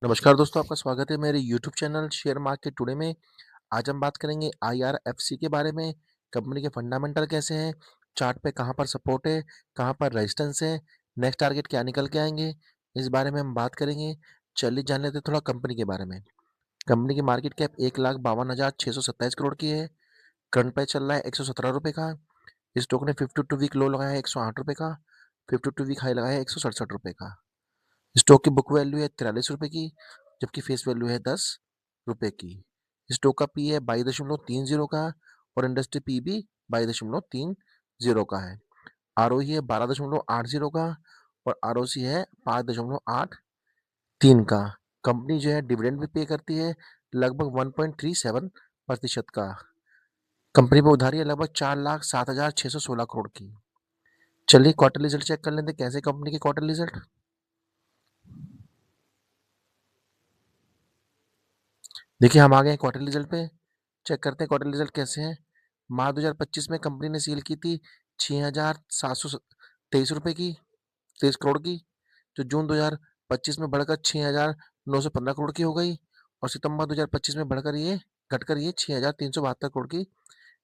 नमस्कार दोस्तों, आपका स्वागत है मेरे YouTube channel share market today में। आज हम बात करेंगे आईआरएफसी के बारे में। कंपनी के फंडामेंटल कैसे हैं, चार्ट पे कहाँ पर सपोर्ट है, कहाँ पर रेजिस्टेंस है, नेक्स्ट टारगेट क्या निकल के आएंगे, इस बारे में हम बात करेंगे। चलिए जान लेते हैं थोड़ा कंपनी के बारे में। कंपनी की मार्केट कैप 1,52,627 करोड़ की है। करंट प्राइस चल रहा है 117 रुपये का। स्टॉक ने 52 वीक लो लगाया है 108 रुपये का। 52 वीक हाई लगाया है 167 रुपये का। स्टॉक की बुक वैल्यू है 43 रुपये की, जबकि फेस वैल्यू है 10 रुपये की। स्टॉक का पी है 22.30 का और इंडस्ट्री पी भी 22.30 का है। आर है 12.80 का और आर है 5.83 का। कंपनी जो है डिविडेंड भी पे करती है लगभग 1.37% का। कंपनी पर उधारी है लगभग 4,07,616 करोड़ की। चलिए क्वार्टर रिजल्ट चेक कर लेते हैं कैसे कंपनी के क्वार्टर रिजल्ट। देखिए हम आ गए क्वार्टर रिजल्ट पे। चेक करते हैं क्वार्टर रिजल्ट कैसे हैं। मार्च 2025 में कंपनी ने सेल की थी 6,723 रुपये की, 23 करोड़ की, जो जून 2025 में बढ़कर 6,915 करोड़ की हो गई और सितंबर 2025 में बढ़कर ये घटकर ये 6,372 करोड़ की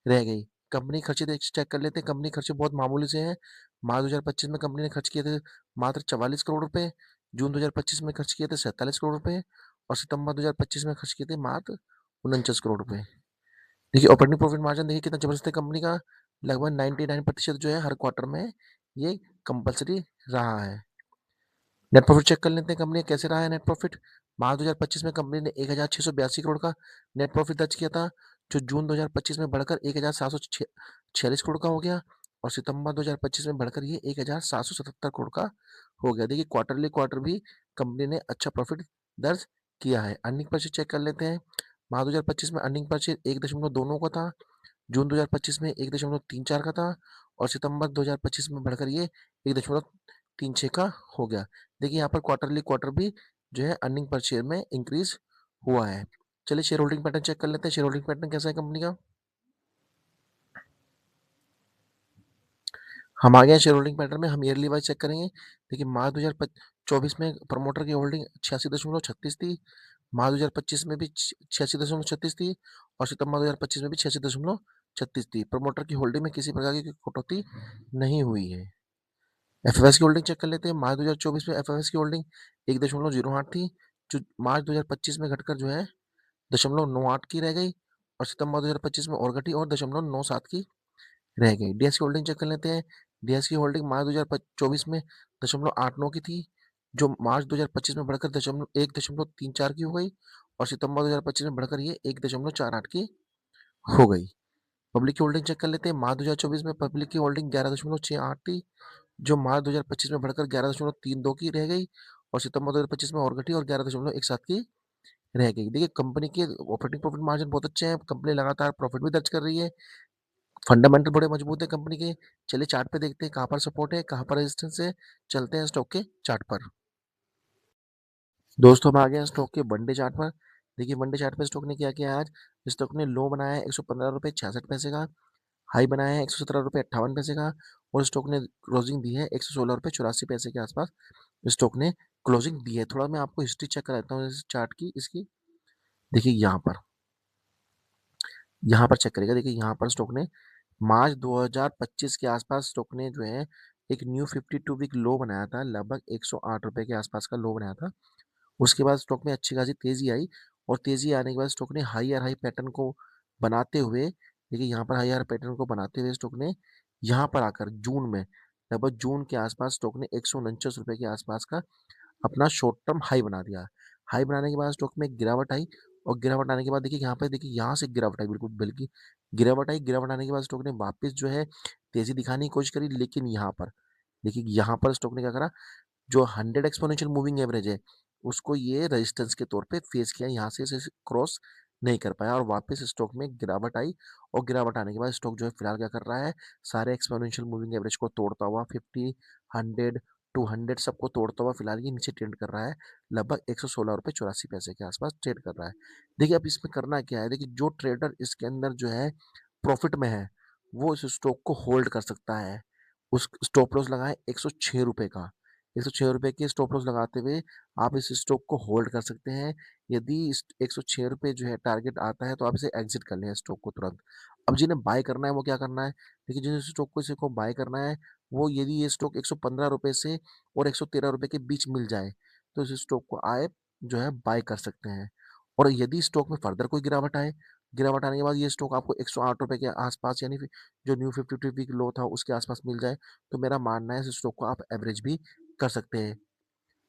रह गई। कंपनी खर्चे चेक कर लेते हैं। कंपनी खर्चे बहुत मामूली से हैं। मार्च 2025 में कंपनी ने खर्च किए थे मात्र 44 करोड़ रुपए, जून 2025 में खर्च किए थे 47 करोड़ रुपए और सितंबर 2025 में खर्च किए थे मात्र 49 करोड़ रुपए। देखिए ऑपरेटिंग प्रॉफिट मार्जिन देखिए कितना जबरदस्त है कंपनी का। लगभग 99% जो है हर क्वार्टर में ये कंपलसरी रहा है। नेट प्रॉफिट चेक कर लेते हैं कंपनी का कैसे रहा है नेट प्रॉफिट। मार्च 2025 में कंपनी ने 1,682 करोड़ का नेट प्रॉफिट दर्ज किया था, जो जून 2025 में बढ़कर 1,746 करोड़ का हो गया और सितंबर 2025 में बढ़कर ये 1,777 करोड़ का हो गया। देखिए क्वार्टर भी कंपनी ने अच्छा प्रॉफिट दर्ज किया है। अर्निंग पर शेयर चेक कर लेते हैं। मार्च 2025 में अर्निंग पर शेयर 1.2 का था, जून 2025 में 1.34 का था और सितंबर 2025 में बढ़कर ये 1.36 का हो गया। देखिए यहाँ पर क्वार्टर भी जो है अर्निंग पर शेयर में इंक्रीज हुआ है। चलिए शेयर होल्डिंग पैटर्न चेक कर लेते हैं। शेयर होल्डिंग पैटर्न कैसा है कंपनी का। हम आ गए हैं शेयर होल्डिंग पैटर्न में। हम ईयरली वाइज चेक करेंगे। देखिए मार्च 2024 में प्रमोटर की होल्डिंग 86.36 थी। मार्च 2025 में भी 86.36 थी और सितंबर 2025 में भी 86.36 थी। प्रमोटर की होल्डिंग में किसी प्रकार की कटौती नहीं हुई है। एफएफएस की होल्डिंग चेक कर लेते हैं। मार्च 2024 में एफएफएस की होल्डिंग 1.08 थी, जो मार्च 2025 में घटकर जो है 0.98 की रह गई और सितंबर 2025 में और घटी और 0.97 की रह गई। डीएस की होल्डिंग चेक कर लेते हैं। डीएस की होल्डिंग मार्च 2024 में 0.89 की थी, जो मार्च 2025 में बढ़कर 1.34 की हो गई और सितंबर 2025 में बढ़कर ये 1.48 की हो गई। पब्लिक की होल्डिंग चेक कर लेते हैं। मार्च 2024 में पब्लिक की होल्डिंग 11.68 थी, जो मार्च 2025 में बढ़कर 11.32 की रह गई और सितंबर 2025 में और घटी और 11.17 की रह गई। देखिए कंपनी के ऑपरेटिंग प्रॉफिट मार्जिन बहुत अच्छे हैं। कंपनी लगातार प्रॉफिट भी दर्ज कर रही है। फंडामेंटल बड़े मजबूत है कंपनी के। चलिए चार्ट पे देखते हैं कहाँ पर सपोर्ट है, कहाँ पर रेजिस्टेंस है। चलते हैं स्टॉक के चार्ट पर। दोस्तों हम आ गए हैं स्टॉक के वनडे चार्ट पर। देखिए वनडे चार्ट पर स्टॉक ने क्या किया आज। स्टॉक ने लो बनाया है 115 रुपये 66 पैसे का, हाई बनाया है 117 रुपये 58 पैसे का और स्टॉक ने क्लोजिंग दी है 116 रुपये 84 पैसे के आसपास स्टॉक ने क्लोजिंग दी है। थोड़ा मैं आपको हिस्ट्री चेक कराता हूँ इस चार्ट की इसकी। देखिए यहाँ पर चेक करेगा। देखिए यहाँ पर स्टॉक ने मार्च 2025 के आसपास स्टॉक ने जो है एक न्यू 52 वीक लो बनाया था, लगभग 108 रुपये के आसपास का लो बनाया था। उसके बाद स्टॉक में अच्छी खासी तेजी आई और तेजी आने के बाद स्टॉक ने हाई पैटर्न को बनाते हुए, देखिए यहाँ पर हाई पैटर्न को बनाते हुए स्टॉक ने यहाँ पर आकर जून में, लगभग जून के आसपास स्टॉक ने 149 रुपये के आसपास का अपना शॉर्ट टर्म हाई बना दिया। हाई बनाने के बाद स्टॉक में गिरावट आई और गिरावट आने के बाद देखिए यहाँ से गिरावट आई, बिल्कुल बल्कि गिरावट आई। गिरावट आने के बाद स्टॉक ने वापस जो है तेजी दिखाने की कोशिश करी, लेकिन यहाँ पर देखिए यहाँ पर स्टॉक ने क्या करा, जो 100 एक्सपोनेंशियल मूविंग एवरेज है उसको ये रेजिस्टेंस के तौर पे फेस किया, यहाँ से इसे क्रॉस नहीं कर पाया और वापस स्टॉक में गिरावट आई और गिरावट आने के बाद स्टॉक जो है फिलहाल क्या कर रहा है, सारे एक्सपोनेंशियल मूविंग एवरेज को तोड़ता हुआ 50, 100, 200 सबको तोड़ता हुआ फिलहाल ये नीचे ट्रेड कर रहा है। लगभग 116 रुपये 84 पैसे के आसपास ट्रेड कर रहा है। देखिए अब इसमें करना क्या है, देखिए जो ट्रेडर इसके अंदर जो है प्रॉफिट में है वो इस स्टॉक को होल्ड कर सकता है। उस स्टॉप लॉस लगाए 106 रुपये का। ₹106 के स्टॉप लॉस लगाते हुए आप इस स्टॉक को होल्ड कर सकते हैं। यदि इस ₹106 जो है टारगेट आता है तो आप इसे एग्ज़िट कर लें स्टॉक को तुरंत। अब जिन्हें बाय करना है वो क्या करना है? देखिए जिस स्टॉक को किसी को बाय करना है, वो यदि ये स्टॉक ₹115 से और ₹113 के बीच मिल जाए, तो इस स्टॉक को आप जो है बाय कर सकते हैं। और यदि स्टॉक में फर्दर कोई गिरावट आए, गिरावट आने के बाद ये स्टॉक आपको ₹108 के आस-पास यानी फिर जो न्यू 52 वीक लो था उसके आस-पास मिल जाए, तो मेरा मानना है इस स्टॉक को आप एवरेज भी कर सकते हैं।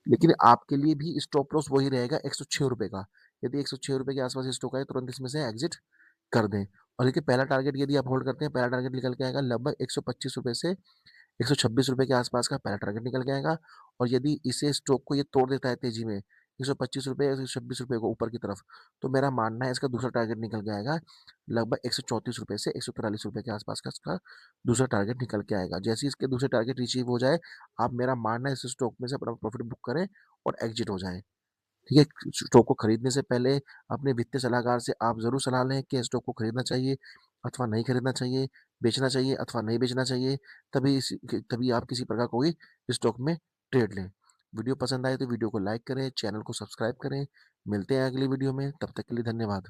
लेकिन आपके लिए भी स्टॉप लॉस वही रहेगा ₹106 का। यदि ₹106 के आस-पास ये स्टॉक आए तुरंत इसमें से एग्ज़िट कर दें। और देखिए पहला टारगेट यदि आप होल्ड करते हैं, पहला टारगेट निकल के आएगा लगभग ₹125 से ₹126 के आसपास का पहला टारगेट निकल के आएगा। और यदि इसे स्टॉक को ये तोड़ देता है तेज़ी में ₹125 या ₹126 को ऊपर की तरफ, तो मेरा मानना है इसका दूसरा टारगेट निकल के आएगा लगभग ₹134 से ₹143 के आसपास का इसका दूसरा टारगेट निकल के आएगा। जैसे ही इसके दूसरे टारगेट अचीव हो जाए, आप मेरा मानना है इस स्टॉक में से अपना प्रॉफ़िट बुक करें और एग्ज़िट हो जाएँ। ठीक है? स्टॉक को खरीदने से पहले अपने वित्तीय सलाहकार से आप ज़रूर सलाह लें कि स्टॉक को खरीदना चाहिए अथवा नहीं खरीदना चाहिए, बेचना चाहिए अथवा नहीं बेचना चाहिए। तभी आप किसी प्रकार कोई स्टॉक में ट्रेड लें। वीडियो पसंद आए तो वीडियो को लाइक करें, चैनल को सब्सक्राइब करें। मिलते हैं अगली वीडियो में, तब तक के लिए धन्यवाद।